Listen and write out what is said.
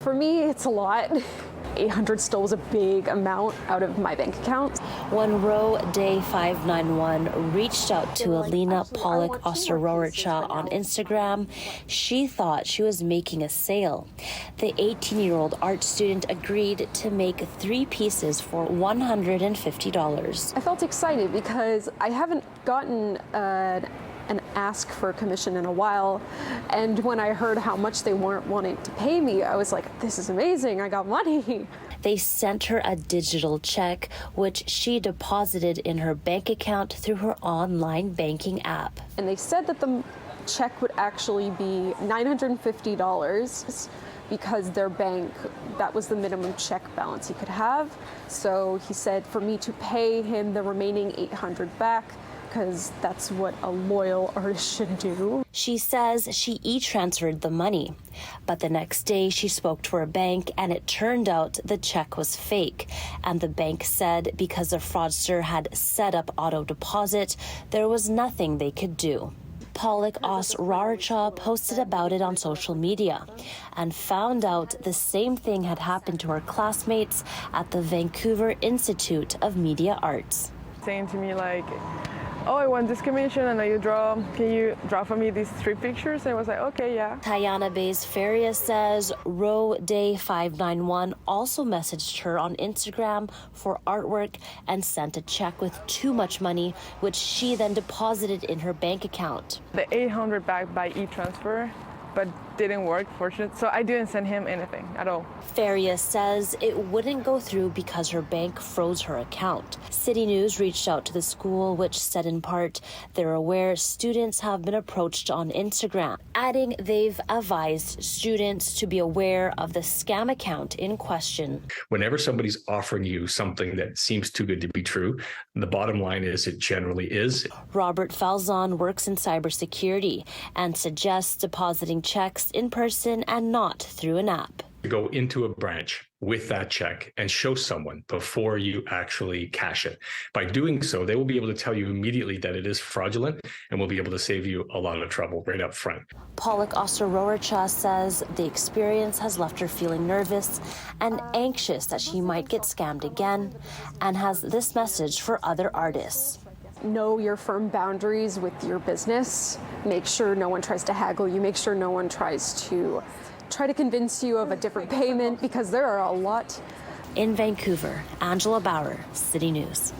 For me, it's a lot. 800 still was a big amount out of my bank account. When Row Day 591 reached out to Alina Pollock Osterorcha on Instagram, she thought she was making a sale. The 18-year-old art student agreed to make 3 pieces for $150. I felt excited because I haven't gotten an ask for a commission in a while, and when I heard how much they weren't wanting to pay me, I was like, this is amazing, I got money. They sent her a digital check, which she deposited in her bank account through her online banking app. And they said that the check would actually be $950 because their bank, that was the minimum check balance he could have. So he said for me to pay him the remaining $800 back, because that's what a loyal artist should do. She says she e-transferred the money, but the next day she spoke to her bank and it turned out the check was fake. And the bank said because the fraudster had set up auto deposit, there was nothing they could do. Pollock Osterorcha posted about it on social media and found out the same thing had happened to her classmates at the Vancouver Institute of Media Arts. Saying to me like, oh, I want this commission and can you draw for me these 3 pictures? I was like, okay, yeah. Tayana Bays Feria says Row Day 591 also messaged her on Instagram for artwork and sent a check with too much money, which she then deposited in her bank account. The 800 back by e-transfer, but didn't work, fortunately. So I didn't send him anything at all. Feria says it wouldn't go through because her bank froze her account. City News reached out to the school, which said in part they're aware students have been approached on Instagram, adding they've advised students to be aware of the scam account in question. Whenever somebody's offering you something that seems too good to be true, the bottom line is it generally is. Robert Falzon works in cybersecurity and suggests depositing checks in person and not through an app. Go into a branch with that check and show someone before you actually cash it. By doing so, they will be able to tell you immediately that it is fraudulent and will be able to save you a lot of trouble right up front. Pollock Osterorcha says the experience has left her feeling nervous and anxious that she might get scammed again, and has this message for other artists. Know your firm boundaries with your business. Make sure no one tries to haggle you. Make sure no one tries to convince you of a different payment, because there are a lot. In Vancouver, Angela Bauer, City News.